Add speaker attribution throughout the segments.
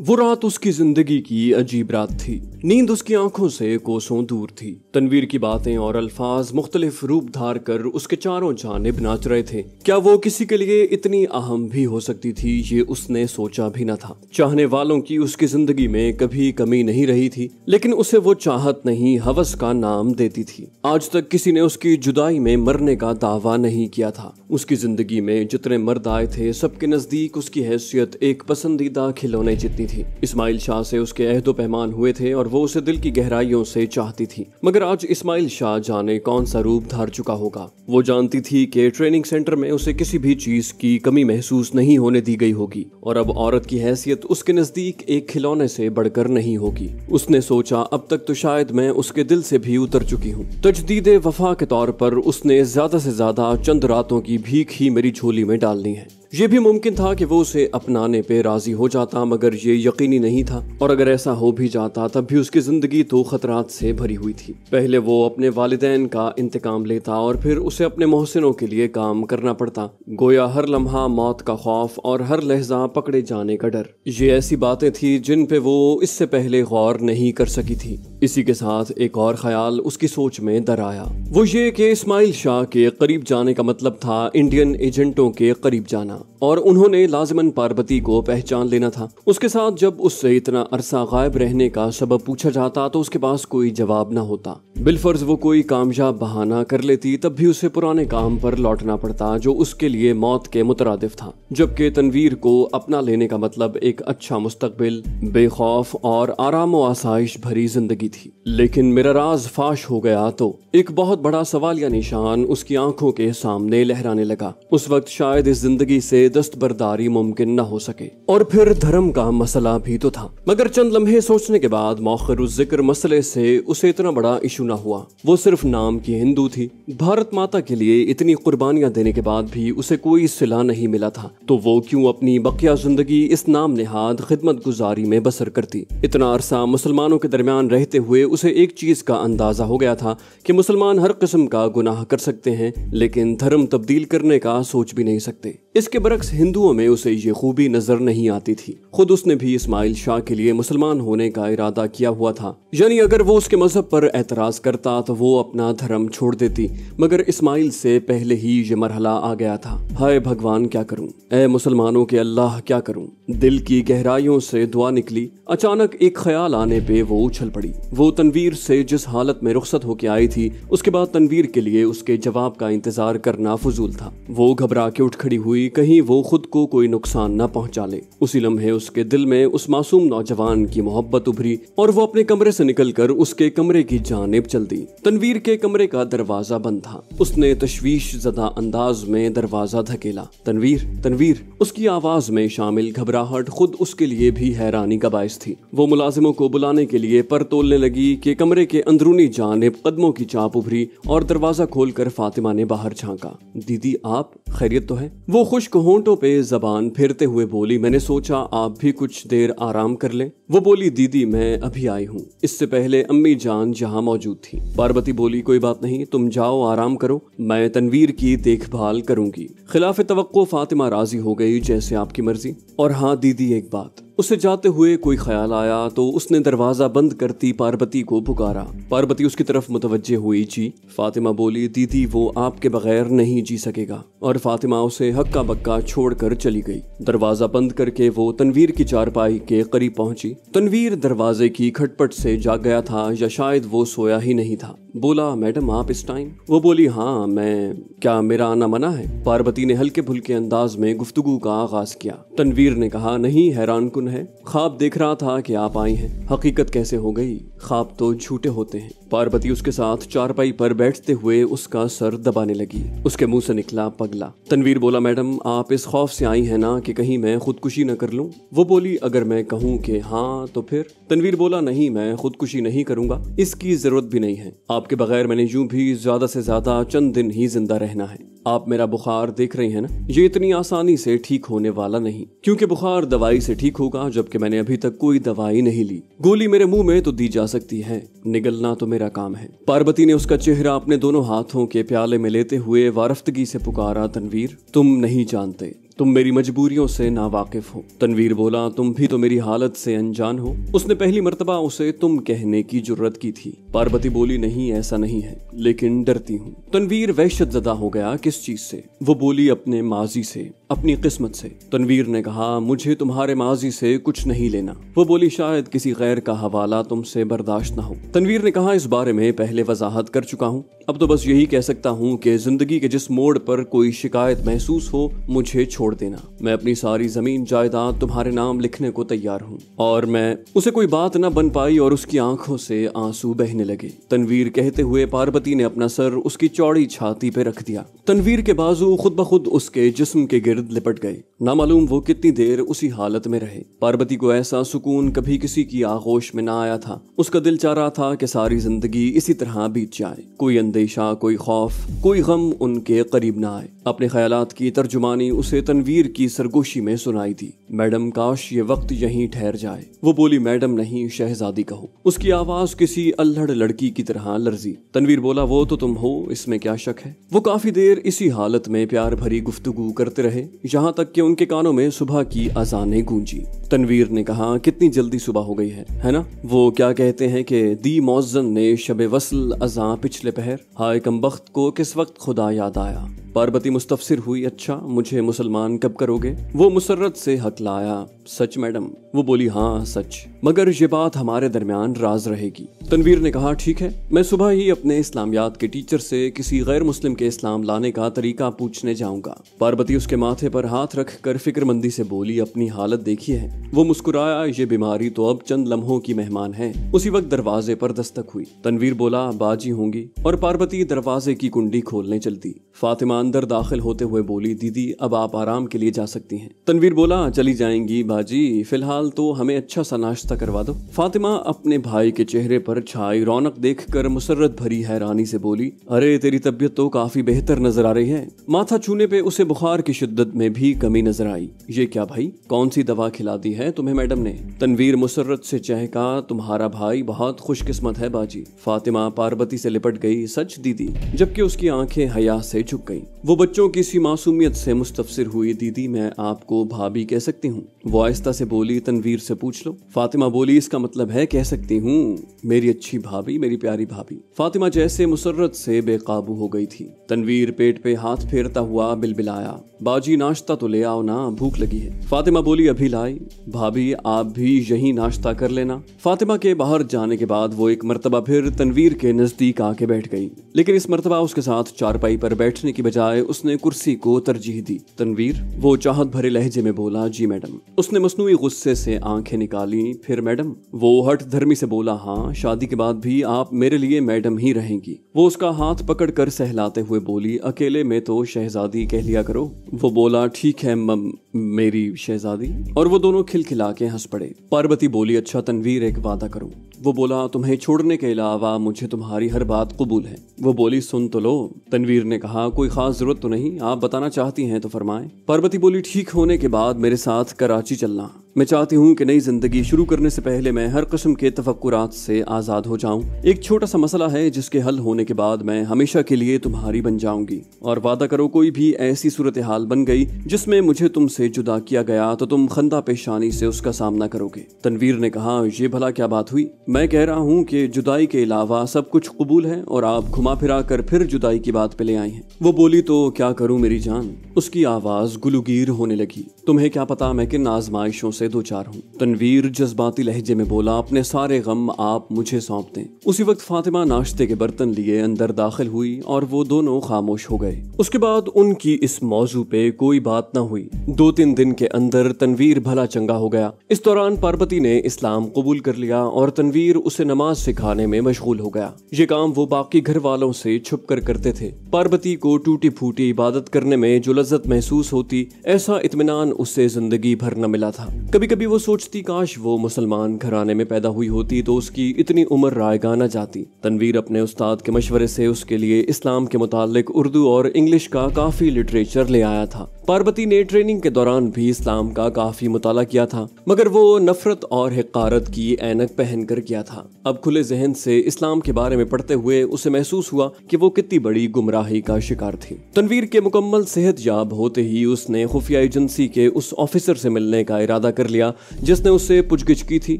Speaker 1: वो रात उसकी जिंदगी की अजीब रात थी। नींद उसकी आंखों से कोसों दूर थी। तनवीर की बातें और अल्फाज मुख्तलिफ रूप धार कर उसके चारों जानिब नाच रहे थे। क्या वो किसी के लिए इतनी अहम भी हो सकती थी, ये उसने सोचा भी न था। चाहने वालों की उसकी जिंदगी में कभी कमी नहीं रही थी, लेकिन उसे वो चाहत नहीं हवस का नाम देती थी। आज तक किसी ने उसकी जुदाई में मरने का दावा नहीं किया था। उसकी जिंदगी में जितने मर्द आए थे, सबके नजदीक उसकी हैसियत एक पसंदीदा खिलौने जितनी थी। इस्माइल शाह से उसके अहदो पैमान हुए थे और वो उसे दिल की गहराइयों से चाहती थी। मगर आज इस्माइल शाह जाने कौन सा रूप धार चुका होगा। वो जानती थी कि ट्रेनिंग सेंटर में उसे किसी भी चीज की कमी महसूस नहीं होने दी गई होगी और अब औरत की हैसियत उसके नजदीक एक खिलौने से बढ़कर नहीं होगी। उसने सोचा, अब तक तो शायद मैं उसके दिल से भी उतर चुकी हूँ। तजदीदे वफा के तौर पर उसने ज्यादा से ज्यादा चंद रातों की भीख ही मेरी झोली में डालनी है। ये भी मुमकिन था कि वो उसे अपनाने पे राजी हो जाता, मगर ये यकीनी नहीं था। और अगर ऐसा हो भी जाता तब भी उसकी जिंदगी तो खतरात से भरी हुई थी। पहले वो अपने वालिदैन का इंतकाम लेता और फिर उसे अपने मोहसिनों के लिए काम करना पड़ता। गोया हर लम्हा मौत का खौफ और हर लहजा पकड़े जाने का डर। ये ऐसी बातें थी जिन पे वो इससे पहले गौर नहीं कर सकी थी। इसी के साथ एक और ख्याल उसकी सोच में दर आया। वो ये कि इस्माइल शाह के करीब जाने का मतलब था इंडियन एजेंटों के करीब जाना, और उन्होंने लाजमन पार्वती को पहचान लेना था। उसके साथ जब उससे इतना अरसा गायब रहने का सबब पूछा जाता तो उसके पास कोई जवाब न होता। बिलफर्ज वो कोई कामयाब बहाना कर लेती, तब भी उसे पुराने काम पर लौटना पड़ता जो उसके लिए मौत के मुतरादिफ था। जबकि तनवीर को अपना लेने का मतलब एक अच्छा मुस्तकबिल, बेखौफ और आराम व आसाइश भरी जिंदगी थी। लेकिन मेरा राज फाश हो गया तो एक बहुत बड़ा सवालिया निशान उसकी आंखों के सामने लहराने लगा। उस वक्त शायद इस जिंदगी से दस्तबरदारी मुमकिन न हो सके, और फिर धर्म का मसला भी तो था। मगर चंद लम्हे सोचने के बाद मौखरुज जिक्र मसले से उसे इतना बड़ा इशू न हुआ। वो सिर्फ नाम की हिंदू थी। भारत माता के लिए इतनी कुर्बानियां देने के बाद भी उसे कोई सिला नहीं मिला था, तो वो क्यों अपनी बकिया जिंदगी इस नाम नेहाद खिदमत गुजारी में बसर करती। इतना अरसा मुसलमानों के दरमियान रहते हुए उसे एक चीज का अंदाजा हो गया था कि मुसलमान हर किस्म का गुनाह कर सकते हैं, लेकिन धर्म तब्दील करने का सोच भी नहीं सकते। इसके बरक्स हिंदुओं में उसे ये खूबी नजर नहीं आती थी। खुद उसने भी इस्माइल शाह के लिए मुसलमान होने का इरादा किया हुआ था, यानी अगर वो उसके मजहब पर एतराज करता तो वो अपना धर्म छोड़ देती। मगर इस्माइल से पहले ही ये मरहला आ गया था। हाय भगवान, क्या करूं, ऐ मुसलमानों के अल्लाह क्या करूं। दिल की गहराइयों से दुआ निकली। अचानक एक ख्याल आने पे वो उछल पड़ी। वो तनवीर से जिस हालत में रुखसत होके आई थी, उसके बाद तनवीर के लिए उसके जवाब का इंतजार करना फजूल था। वो घबरा के उठ खड़ी हुई, कहीं वो खुद को कोई नुकसान न पहुंचा ले। उसी लम्हे उसके दिल में उस मासूम नौजवान की मोहब्बत उभरी और वो अपने कमरे से निकलकर उसके कमरे की जानिब चल दी। तनवीर के कमरे का दरवाजा बंद था। उसने तशवीश ज़दा अंदाज में दरवाजा धकेला। तनवीर, तनवीर। उसकी आवाज में शामिल घबराहट खुद उसके लिए भी हैरानी का बायस थी। वो मुलाजिमों को बुलाने के लिए पर तोलने लगी कि कमरे के अंदरूनी जानिब कदमों की चाप उभरी और दरवाजा खोलकर फातिमा ने बाहर झांका। दीदी, आप खैरियत तो है? वो खुश्क होंठों पे जबान फेरते हुए बोली, मैंने सोचा आप भी कुछ देर आराम कर लें। वो बोली, दीदी मैं अभी आई हूँ, इससे पहले अम्मी जान जहाँ मौजूद थी। पार्वती बोली, कोई बात नहीं, तुम जाओ आराम करो, मैं तनवीर की देखभाल करूंगी। खिलाफ तवक्को फातिमा राजी हो गई, जैसे आपकी मर्जी। और हाँ दीदी, एक बात। उसे जाते हुए कोई ख्याल आया तो उसने दरवाजा बंद करती पार्वती को पुकारा। पार्वती उसकी तरफ मुतवज्जे हुई। जी। फातिमा बोली, दीदी वो आपके बगैर नहीं जी सकेगा। और फातिमा उसे हक्का बक्का छोड़कर चली गई। दरवाजा बंद करके वो तनवीर की चारपाई के करीब पहुंची। तनवीर दरवाजे की खटपट से जाग गया था, या शायद वो सोया ही नहीं था। बोला, मैडम आप इस टाइम? वो बोली, हाँ मैं, क्या मेरा आना मना है? पार्वती ने हल्के फुल्के अंदाज में गुफ्तगू का आगाज किया। तनवीर ने कहा, नहीं, हैरान कुन है, ख्वाब देख रहा था कि आप आई हैं। हकीकत कैसे हो गई? ख्वाब तो झूठे होते हैं। पार्वती उसके साथ चारपाई पर बैठते हुए उसका सर दबाने लगी। उसके मुंह से निकला, पगला। तनवीर बोला, मैडम आप इस खौफ से आई हैं ना कि कहीं मैं खुदकुशी न कर लूं? वो बोली, अगर मैं कहूं कि हाँ तो फिर? तनवीर बोला, नहीं, मैं खुदकुशी नहीं करूंगा, इसकी जरूरत भी नहीं है। आपके बगैर मैंने यूं भी ज्यादा से ज्यादा चंद दिन ही जिंदा रहना है। आप मेरा बुखार देख रही हैं ना, ये इतनी आसानी से ठीक होने वाला नहीं, क्योंकि बुखार दवाई से ठीक होगा, जबकि मैंने अभी तक कोई दवाई नहीं ली। गोली मेरे मुंह में तो दी जा सकती है, निगलना तो मेरा काम है। पार्वती ने उसका चेहरा अपने दोनों हाथों के प्याले में लेते हुए वारफ्तगी से पुकारा, तनवीर तुम नहीं जानते, तुम मेरी मजबूरियों से नावाकिफ हो। तनवीर बोला, तुम भी तो मेरी हालत से अनजान हो। उसने पहली मर्तबा उसे तुम कहने की जुर्रत की थी। पार्वती बोली, नहीं ऐसा नहीं है, लेकिन डरती हूँ। तनवीर वहशतज़दा हो गया। किस चीज से? वो बोली, अपने माजी से, अपनी किस्मत से। तनवीर ने कहा, मुझे तुम्हारे माजी से कुछ नहीं लेना। वो बोली, शायद किसी गैर का हवाला तुमसे बर्दाश्त ना हो। तनवीर ने कहा, इस बारे में पहले वजाहत कर चुका हूँ, अब तो बस यही कह सकता हूँ कि जिंदगी के जिस मोड़ पर कोई शिकायत महसूस हो, मुझे छोड़ देना। मैं अपनी सारी जमीन जायदाद तुम्हारे नाम लिखने को तैयार हूँ। और मैं उसे कोई बात न बन पाई और उसकी आंखों से आंसू बहने लगे। तनवीर कहते हुए पार्वती ने अपना सर उसकी चौड़ी छाती पे रख दिया। तनवीर के बाजू खुद ब खुद उसके जिस्म के गिर्द लिपट गए। ना मालूम वो कितनी देर उसी हालत में रहे। पार्वती को ऐसा सुकून कभी किसी की आगोश में ना आया था। उसका दिल चाह रहा था कि सारी जिंदगी इसी तरह बीत जाए। कोई अंदेशा, कोई खौफ, कोई गम उनके करीब ना आए। अपने ख्यालात की तर्जुमानी उसे तनवीर की सरगोशी में सुनाई दी। मैडम, काश ये वक्त यहीं ठहर जाए। वो बोली, मैडम नहीं, शहजादी कहो। उसकी आवाज किसी अल्हड़ लड़की की तरह लर्जी। तनवीर बोला, वो तो तुम हो, इसमें क्या शक है। वो काफी देर इसी हालत में प्यार भरी गुफ्तगू करते रहे, यहाँ तक कि उनके कानों में सुबह की अजानें गूंजी। तनवीर ने कहा, कितनी जल्दी सुबह हो गई है ना? वो क्या कहते हैं कि दी मौज़न ने शबे वसल अज़ां पिछले पहर, हाय कमबख्त को किस वक्त खुदा याद आया। पार्वती मुस्तफसिर हुई, अच्छा मुझे मुसलमान कब करोगे? वो मुसर्रत से हकलाया, सच मैडम? वो बोली, हाँ सच, मगर ये बात हमारे दरमियान राज रहेगी। तनवीर ने कहा, ठीक है, मैं सुबह ही अपने इस्लामियात के टीचर से किसी गैर मुस्लिम के इस्लाम लाने का तरीका पूछने जाऊंगा। पार्वती उसके माथे पर हाथ रख कर फिक्रमंदी से बोली, अपनी हालत देखी है। वो मुस्कुराया, ये बीमारी तो अब चंद लम्हों की मेहमान है। उसी वक्त दरवाजे पर दस्तक हुई। तनवीर बोला, बाजी होंगी, और पार्वती दरवाजे की कुंडी खोलने चलती। फातिमा अंदर दाखिल होते हुए बोली, दीदी अब आप आराम के लिए जा सकती हैं। तनवीर बोला, चली जाएंगी बाजी, फिलहाल तो हमें अच्छा सा नाश्ता करवा दो। फातिमा अपने भाई के चेहरे पर छाई रौनक देखकर मुसर्रत भरी हैरानी से बोली, अरे तेरी तबीयत तो काफी बेहतर नजर आ रही है। माथा छूने पे उसे बुखार की शिद्दत में भी कमी नजर आई। ये क्या भाई, कौन सी दवा खिला दी है तुम्हें मैडम ने? तनवीर मुसर्रत से चहका, तुम्हारा भाई बहुत खुशकिस्मत है बाजी। फातिमा पार्वती से लिपट गई, सच दीदी, जबकि उसकी आंखें हया से झुक गईं। वो बच्चों की सी मासूमियत से मुस्तफसिर हुई, दीदी मैं आपको भाभी कह सकती हूँ? वो आहिस्ता से बोली, तनवीर से पूछ लो। फातिमा बोली, इसका मतलब है कह सकती हूँ, मेरी अच्छी भाभी, मेरी प्यारी भाभी। फातिमा जैसे मुसर्रत से बेकाबू हो गई थी। तनवीर पेट पे हाथ फेरता हुआ बिलबिलाया, बाजी नाश्ता तो ले आओ ना, भूख लगी है। फातिमा बोली, अभी लाई। भाभी आप भी यही नाश्ता कर लेना। फातिमा के बाहर जाने के बाद वो एक मर्तबा फिर तनवीर के नजदीक आके बैठ गई, लेकिन इस मर्तबा उसके साथ चारपाई पर बैठने की बजाय उसने कुर्सी को तरजीह दी। तनवीर, वो चाहत भरे लहजे में बोला, जी मैडम। उसने मसनूई गुस्से से आंखें निकाली, फिर मैडम? वो हठ धर्मी से बोला, हाँ, शादी के बाद भी आप मेरे लिए मैडम ही रहेंगी। वो उसका हाथ पकड़कर सहलाते हुए बोली, अकेले में तो शहजादी कह लिया करो। वो बोला, ठीक है मेरी शहजादी, और वो दोनों खिलखिला के हंस पड़े। पार्वती बोली, अच्छा तनवीर एक वादा करो। वो बोला, तुम्हें छोड़ने के अलावा मुझे तुम्हारी हर बात कबूल है। वो बोली, सुन तो लो। तनवीर ने कहा, कोई खास जरूरत तो नहीं, आप बताना चाहती हैं तो फरमाएं। पार्वती बोली, ठीक होने के बाद मेरे साथ कराची चलना। मैं चाहती हूँ कि नई जिंदगी शुरू करने से पहले मैं हर किस्म के तफक्कुरात से आजाद हो जाऊं। एक छोटा सा मसला है जिसके हल होने के बाद मैं हमेशा के लिए तुम्हारी बन जाऊंगी, और वादा करो कोई भी ऐसी सूरत हाल बन गई जिसमें मुझे तुमसे जुदा किया गया तो तुम खंदा पेशानी से उसका सामना करोगे। तनवीर ने कहा, ये भला क्या बात हुई? मैं कह रहा हूँ कि जुदाई के अलावा सब कुछ कबूल है और आप घुमा फिरा कर फिर जुदाई की बात पे ले आई हैं। वो बोली, तो क्या करूँ मेरी जान? उसकी आवाज गुलूगीर होने लगी। तुम्हें क्या पता मैं किन आजमाइशों से दो चार हूँ। तनवीर जज्बाती लहजे में बोला, अपने सारे गम आप मुझे सौंप दें। उसी वक्त फातिमा नाश्ते के बर्तन लिए अंदर दाखिल हुई और वो दोनों खामोश हो गए। उसके बाद उनकी इस मौजू पे कोई बात न हुई। 2-3 दिन के अंदर तनवीर भला चंगा हो गया। इस दौरान पार्वती ने इस्लाम कबूल कर लिया और तनवीर उसे नमाज सिखाने में मशगूल हो गया। ये काम वो बाकी घर वालों से छुप कर करते थे। पार्वती को टूटी फूटी इबादत करने में जो लज्जत महसूस होती, ऐसा इत्मीनान उससे जिंदगी भर न मिला था। कभी कभी वो सोचती, काश वो मुसलमान घराने में पैदा हुई होती तो उसकी इतनी उम्र रायगा न जाती। तनवीर अपने उस्ताद के मशवरे से उसके लिए इस्लाम के मुतालिक उर्दू और इंग्लिश का काफी लिटरेचर ले आया था। पार्वती ने ट्रेनिंग के दौरान भी इस्लाम का काफी मुताला किया था, मगर वो नफरत और हिकारत की ऐनक पहनकर किया था। अब खुले जहन से इस्लाम के बारे में पढ़ते हुए उसे महसूस हुआ कि वो कितनी बड़ी गुमराही का शिकार थी। तनवीर के मुकम्मल सेहतयाब होते ही उसने खुफिया एजेंसी के उस ऑफिसर से मिलने का इरादा कर लिया जिसने उससे पूछगिछ की थी।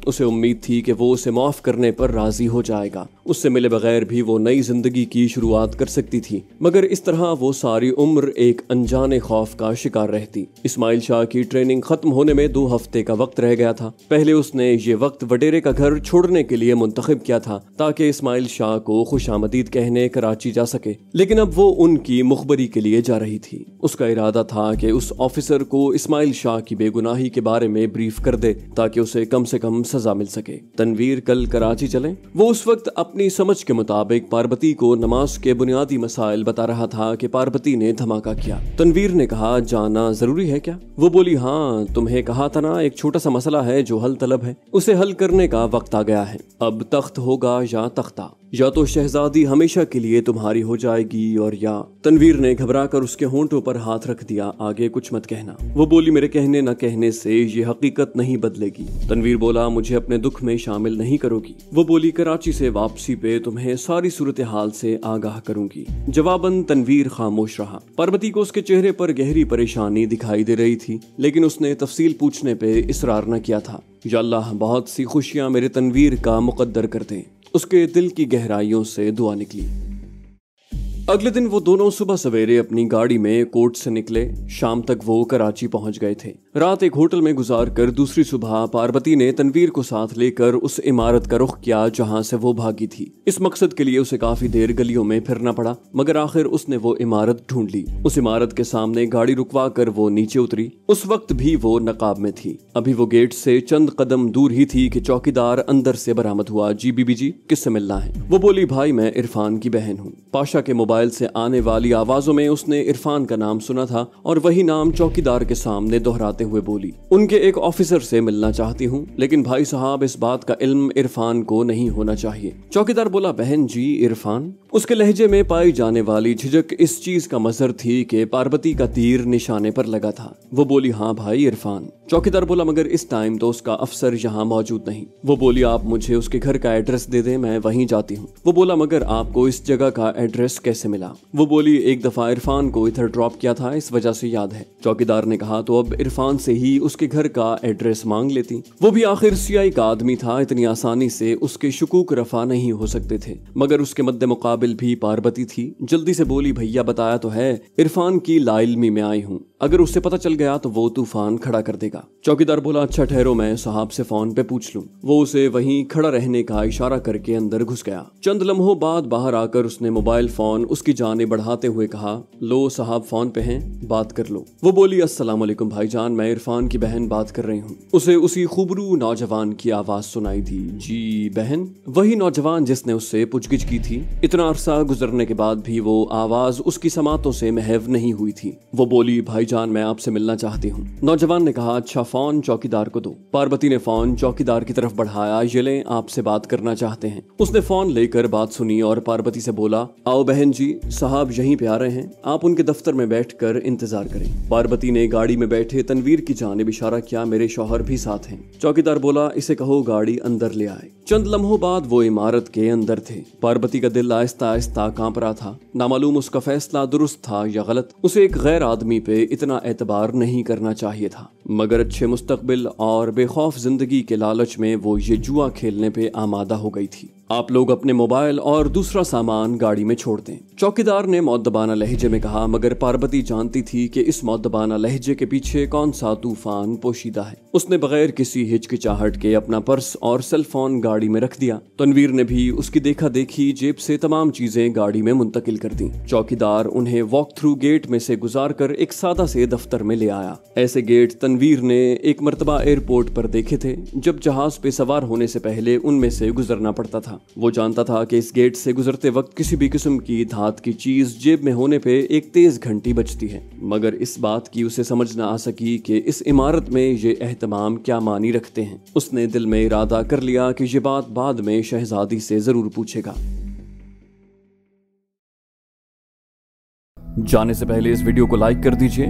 Speaker 1: उसे उम्मीद थी कि वो उसे माफ करने पर राजी हो जाएगा। उससे मिले बगैर भी वो नई जिंदगी की शुरुआत कर सकती थी, मगर इस तरह वो सारी उम्र एक अनजाने खौफ का शिकार रहती। इस्माइल शाह की ट्रेनिंग खत्म होने में 2 हफ्ते का वक्त रह गया था। पहले उसने ये वक्त वडेरे का घर छोड़ने के लिए मुंतखब किया था ताकि इस्माइल शाह को खुशामदीद कहने कराची जा सके, लेकिन अब वो उनकी मुखबरी के लिए जा रही थी। उसका इरादा था कि उस ऑफिसर को इस्माइल शाह की बेगुनाही के बारे में ब्रीफ कर दे ताकि उसे कम से कम सजा मिल सके। तनवीर कल कराची चले। वो उस वक्त अपनी समझ के मुताबिक पार्वती को नमाज के बुनियादी मसाइल बता रहा था कि पार्वती ने धमाका किया। तनवीर ने कहा, जाना जरूरी है क्या? वो बोली, हाँ, तुम्हें कहा था ना, एक छोटा सा मसला है जो हल तलब है, उसे हल करने का वक्त आ गया है। अब तख्त होगा या तख्ता, या तो शहजादी हमेशा के लिए तुम्हारी हो जाएगी और या। तनवीर ने घबरा कर उसके होंठों पर हाथ रख दिया, आगे कुछ मत कहना। वो बोली, मेरे कहने न कहने से ये हकीकत नहीं बदलेगी। तनवीर बोला, मुझे अपने दुख में शामिल नहीं करोगी? वो बोली, कराची से वापसी पे तुम्हें सारी सूरत हाल से आगाह करूंगी। जवाबन तनवीर खामोश रहा। पार्वती को उसके चेहरे पर गहरी परेशानी दिखाई दे रही थी, लेकिन उसने तफसील पूछने पे इसरार न किया था। या अल्लाह बहुत सी खुशियां मेरे तनवीर का मुकद्दर कर दें। उसके दिल की गहराइयों से दुआ निकली। अगले दिन वो दोनों सुबह सवेरे अपनी गाड़ी में कोर्ट से निकले। शाम तक वो कराची पहुंच गए थे। रात एक होटल में गुजार कर दूसरी सुबह पार्वती ने तनवीर को साथ लेकर उस इमारत का रुख किया जहां से वो भागी थी। इस मकसद के लिए उसे काफी देर गलियों में फिरना पड़ा, मगर आखिर उसने वो इमारत ढूंढ ली। उस इमारत के सामने गाड़ी रुकवा कर वो नीचे उतरी। उस वक्त भी वो नकाब में थी। अभी वो गेट से चंद कदम दूर ही थी कि चौकीदार अंदर से बरामद हुआ। जी बीबी जी, किससे मिलना है? वो बोली, भाई मैं इरफान की बहन हूँ। पाशा के मोबाइल से आने वाली आवाजों में उसने इरफान का नाम सुना था और वही नाम चौकीदार के सामने दोहराते हुए बोली, उनके एक ऑफिसर से मिलना चाहती हूँ, लेकिन भाई साहब इस बात का इल्म इरफान को नहीं होना चाहिए। चौकीदार बोला, बहन जी, इरफान? उसके लहजे में पाई जाने वाली झिझक इस चीज का मजहर थी कि पार्वती का तीर निशाने पर लगा था। वो बोली, हाँ भाई, इरफान। चौकीदार बोला, मगर इस टाइम तो उसका अफसर यहाँ मौजूद नहीं। वो बोली, आप मुझे उसके घर का एड्रेस दे दें, मैं वहीं जाती हूँ। वो बोला, मगर आपको इस जगह का एड्रेस कैसे मिला? वो बोली, एक दफा इरफान को इधर ड्रॉप किया था, इस वजह से याद है। चौकीदार ने कहा, तो अब इरफान से ही उसके घर का एड्रेस मांग लेती। वो भी आखिर सीआई का आदमी था, इतनी आसानी से उसके शुकूक रफा नहीं हो सकते थे। मगर उसके मद्दे मुकाबिल भी पार्वती थी। जल्दी से बोली, भैया बताया तो है, इरफान की लाइल्मी में आई हूँ, अगर उससे पता चल गया तो वो तूफान खड़ा कर देगा। चौकीदार बोला, अच्छा ठहरो, मैं साहब से फोन पे पूछ लूं। वो उसे वहीं खड़ा रहने का इशारा करके अंदर घुस गया। चंद लम्हों बाद बाहर आकर उसने मोबाइल फोन उसकी जाने बढ़ाते हुए कहा, लो साहब फोन पे हैं, बात कर लो। वो बोली, अस्सलाम वालेकुम भाईजान, मैं इरफान की बहन बात कर रही हूँ। उसे उसी खुबरू नौजवान की आवाज सुनाई थी। जी बहन? वही नौजवान जिसने उससे पूछगिछ की थी। इतना अरसा गुजरने के बाद भी वो आवाज उसकी समातों से महव नहीं हुई थी। वो बोली, भाईजान मैं आपसे मिलना चाहती हूँ। नौजवान ने कहा, अच्छा फोन चौकीदार को दो। पार्वती ने फोन चौकीदार की तरफ बढ़ाया, ये लें, आपसे बात करना चाहते हैं। उसने फोन लेकर बात सुनी और पार्वती से बोला, आओ बहन जी, साहब यहीं पे आ रहे हैं, आप उनके दफ्तर में बैठकर इंतजार करें। पार्वती ने गाड़ी में बैठे तनवीर की जानिब इशारा किया, मेरे शौहर भी साथ हैं। चौकीदार बोला, इसे कहो गाड़ी अंदर ले आए। चंद लम्हों बाद वो इमारत के अंदर थे। पार्वती का दिल आहिस्ता आहिस्ता कांप रहा था। नामालूम उसका फैसला दुरुस्त था या गलत। उसे एक गैर आदमी पे इतना एतबार नहीं करना चाहिए था, मगर अच्छे मुस्तकबिल और बेखौफ जिंदगी के लालच में वो ये जुआ खेलने पे आमादा हो गई थी। आप लोग अपने मोबाइल और दूसरा सामान गाड़ी में छोड़ दें, चौकीदार ने मौद्दबाना लहजे में कहा, मगर पार्वती जानती थी कि इस मौद्दबाना लहजे के पीछे कौन सा तूफान पोशीदा है। उसने बगैर किसी हिचकिचाहट के अपना पर्स और सेल फोन गाड़ी में रख दिया। तनवीर ने भी उसकी देखा देखी जेब से तमाम चीजें गाड़ी में मुंतकिल कर दी। चौकीदार उन्हें वॉक थ्रू गेट में से गुजार कर एक सादा से दफ्तर में ले आया। ऐसे गेट तनवीर ने एक मर्तबा एयरपोर्ट पर देखे थे, जब जहाज पे सवार होने से पहले उनमें से गुजरना पड़ता था। वो जानता था कि इस गेट से गुजरते वक्त किसी भी किस्म की धात की चीज जेब में होने पे एक तेज घंटी बजती है, मगर इस बात की उसे समझ न आ सकी कि इस इमारत में ये एहतमाम क्या मानी रखते हैं। उसने दिल में इरादा कर लिया कि ये बात बाद में शहजादी से जरूर पूछेगा। जाने से पहले इस वीडियो को लाइक कर दीजिए,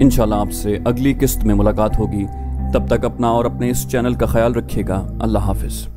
Speaker 1: انشاءاللہ آپ سے اگلی قسط میں ملاقات ہوگی. تب تک اپنا اور اپنے اس چینل کا خیال رکھیے گا. اللہ حافظ.